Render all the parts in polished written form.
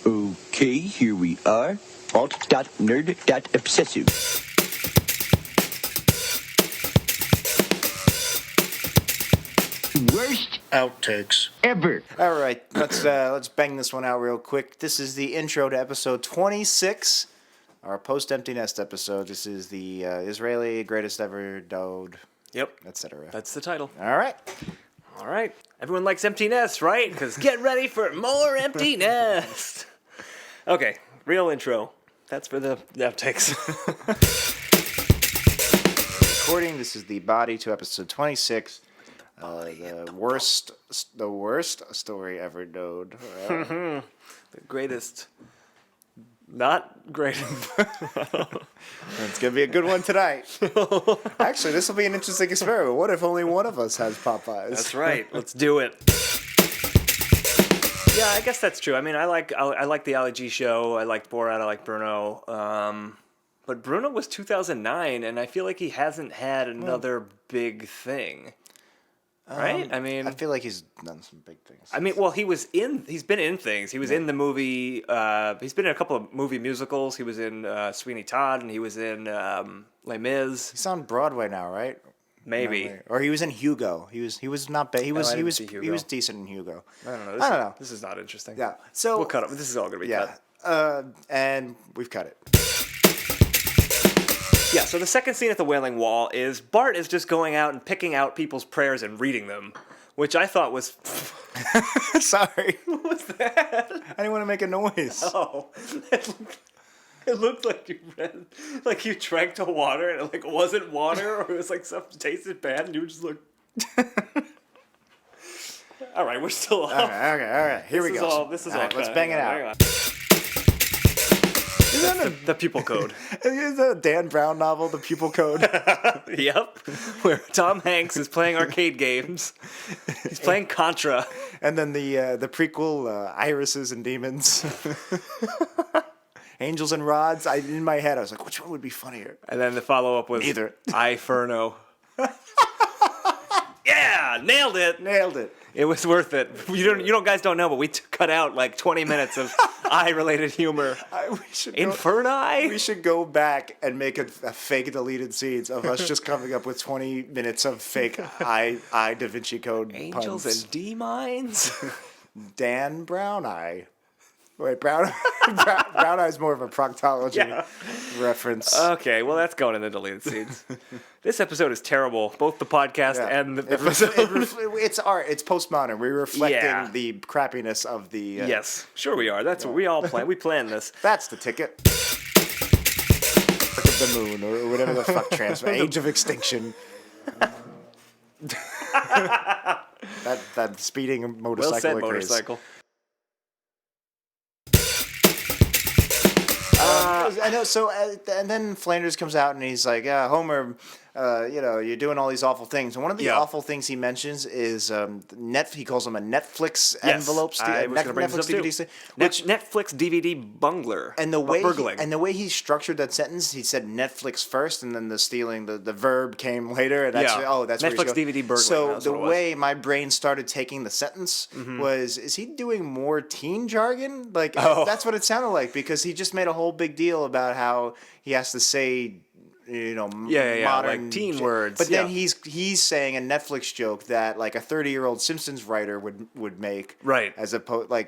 Okay, here we are. Alt.nerd.obsessive. Worst Outtakes. ever. All right, let's bang this one out real quick. This is the intro to episode 26, our post-empty nest episode. This is the Israeli greatest ever dode, Yep. etc. That's the title. All right. All right. Everyone likes empty nest, right? Because get ready for more empty nest. Okay. Real intro. That's for the outtakes. Recording. This is the body to episode 26. The worst story ever dode. The greatest. Not great. It's gonna be a good one tonight. Actually, this will be an interesting experiment. What if only one of us has Popeyes? That's right. Let's do it. Yeah, I guess that's true. I mean, I like the Ali G show. I like Borat. I like Bruno. But Bruno was 2009, and I feel like he hasn't had another big thing. Right? I mean, I feel like he's done some big things. I mean, well, he's been in things. He was in the movie, he's been in a couple of movie musicals. He was in Sweeney Todd, and he was in Les Mis. He's on Broadway now, right? Maybe. Or he was in Hugo. He was not bad. He was Hugo. decent in Hugo. I don't know. I don't know. This is not interesting. Yeah. So We'll cut it. This is all going to be cut. And we've cut it. Yeah, so the second scene at the Wailing Wall is Bart is just going out and picking out people's prayers and reading them, which I thought was... Sorry. What was that? I didn't want to make a noise. Oh, it looked like you read, like you drank the water and it like wasn't water, or it was like something tasted bad and you were just like... All right, we're still off. All right. Here we go. This is all all. right, let's bang it out. Hang on. The Pupil Code. Is that a Dan Brown novel, The Pupil Code? Yep. Where Tom Hanks is playing arcade games. He's playing Contra. And then the prequel, Irises and Demons. Angels and Rods. In my head, I was like, which one would be funnier? And then the follow-up was Neither. Eye-Ferno. Yeah, nailed it. Nailed it. It was worth it. You guys don't know, but we cut out like 20 minutes of eye-related humor. We should go back and make a fake deleted scenes of us just coming up with 20 minutes of fake eye Da Vinci Code Angels puns. and D-Mines? Dan Brown Eye. Wait, Brown Eye's more of a proctology reference. Okay, well, that's going in the deleted scenes. This episode is terrible, both the podcast and the episode. It's art. It's postmodern. We're reflecting the crappiness of the... Yes, sure we are. That's what we all plan. We plan this. That's the ticket. The moon, or whatever the fuck transfer. Age of extinction. that speeding motorcycle. Well said, motorcycle. I know. So, and then Flanders comes out and he's like, "Homer, you're doing all these awful things." And one of the awful things he mentions is He calls them a Netflix envelope. I was going to bring this up too. Netflix DVD bungler. And the way burgling. He structured that sentence, he said Netflix first, and then the stealing, the verb came later. And that's Netflix where he's DVD burgling. So the way my brain started taking the sentence was, is he doing more teen jargon? Like that's what it sounded like, because he just made a whole big deal about how he has to say, modern like teen words. But then he's saying a Netflix joke that like a 30-year-old Simpsons writer would make, right? As opposed, I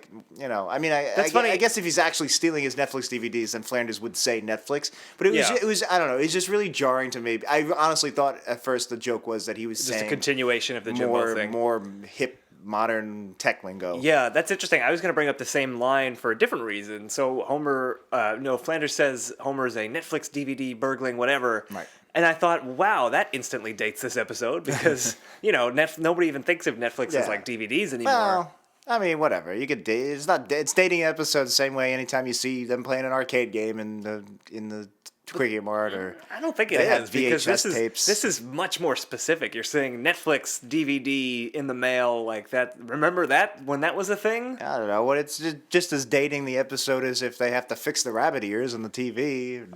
mean, I guess if he's actually stealing his Netflix DVDs, then Flanders would say Netflix. But it was I don't know. It's just really jarring to me. I honestly thought at first the joke was that he was saying just a continuation of the Jimbo thing, more hip, modern tech lingo. Yeah, that's interesting. I was going to bring up the same line for a different reason. So Flanders says Homer's a Netflix DVD burgling whatever. Right. And I thought, wow, that instantly dates this episode because, nobody even thinks of Netflix as like DVDs anymore. Well, I mean, whatever. You could it's dating episodes the same way anytime you see them playing an arcade game in the Quickie Mart or I don't think it they had is because VHS tapes. This is much more specific. You're saying Netflix DVD in the mail like that. Remember that when that was a thing? I don't know. What it's just as dating the episode as if they have to fix the rabbit ears on the TV.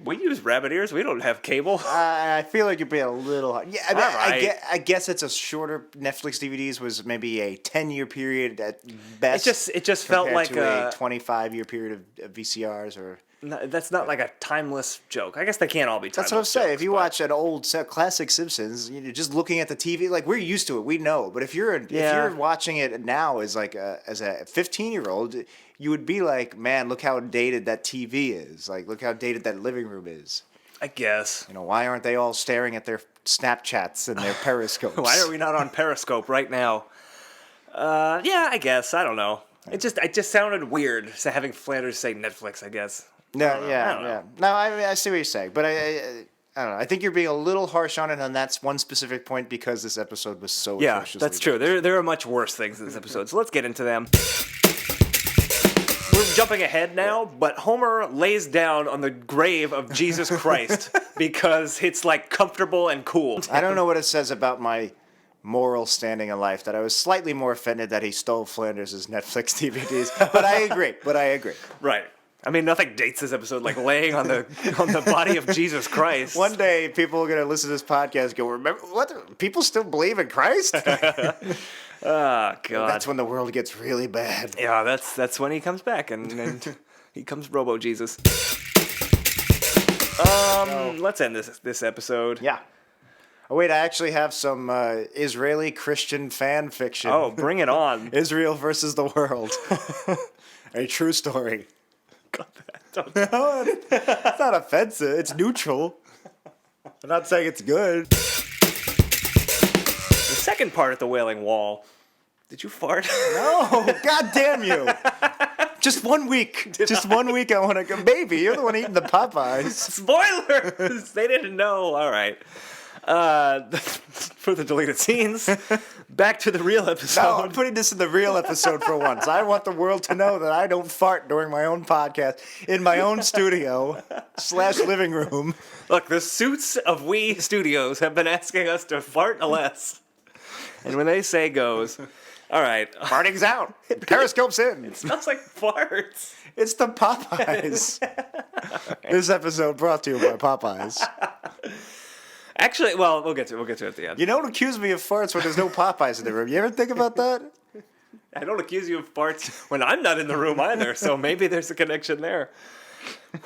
We use rabbit ears. We don't have cable. I feel like you're being a little hard. Yeah, I mean, Alright. I guess it's a shorter. Netflix DVDs was maybe a 10-year period at best. It just felt like to a 25-year period of VCRs or. No, that's not like a timeless joke. I guess they can't all be timeless. That's what I'm saying. jokes, If you but- watch an old classic Simpsons, you're just looking at the TV, like we're used to it, we know. But if you're watching it now as like as a 15-year-old, you would be like, man, look how dated that TV is. Like, look how dated that living room is. I guess. You know, why aren't they all staring at their Snapchats and their Periscopes? Why are we not on Periscope right now? Yeah, I guess. I don't know. It just sounded weird having Flanders say Netflix, I guess. No, I don't know. yeah. No, I see what you're saying, but I don't know. I think you're being a little harsh on it on that one specific point because this episode was so Yeah, atrociously that's true. There are much worse things in this episode, so let's get into them. We're jumping ahead now, but Homer lays down on the grave of Jesus Christ because it's like comfortable and cool. I don't know what it says about my moral standing in life that I was slightly more offended that he stole Flanders' Netflix DVDs, but I agree. Right. I mean, nothing dates this episode like laying on the body of Jesus Christ. One day, people are going to listen to this podcast and go, remember, what? People still believe in Christ? Oh, God. That's when the world gets really bad. Yeah, that's when he comes back, and he comes Robo Jesus. Let's end this episode. Yeah. Oh, wait, I actually have some Israeli Christian fan fiction. Oh, bring it on. Israel versus the world. A true story. Don't- No, it's not offensive. It's neutral. I'm not saying it's good. The second part at the Wailing Wall. Did you fart? No, God damn you. Just 1 week. Just 1 week I want to go. Baby, you're the one eating the Popeyes. Spoilers! They didn't know. All right. For the deleted scenes, back to the real episode. No, I'm putting this in the real episode for once. I want the world to know that I don't fart during my own podcast in my own studio / living room. Look, the suits of We Studios have been asking us to fart less. And when they say goes, all right. Farting's out. Periscope's in. It smells like farts. It's the Popeyes. This episode brought to you by Popeyes. Actually, well, we'll get to it at the end. You don't accuse me of farts when there's no Popeyes in the room. You ever think about that? I don't accuse you of farts when I'm not in the room either, so maybe there's a connection there.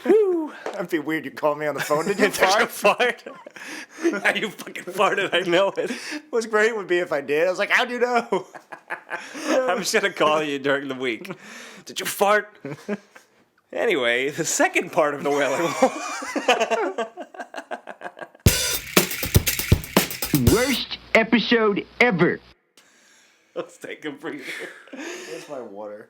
Whew. That'd be weird. You called me on the phone. Did you There's a fart? fart. Yeah, you fucking farted. I know it. What's great would be if I did. I was like, how'd you know? I'm just gonna call you during the week. Did you fart? Anyway, the second part of the Wailing Wall. Worst episode ever. Let's take a breather. Where's my water?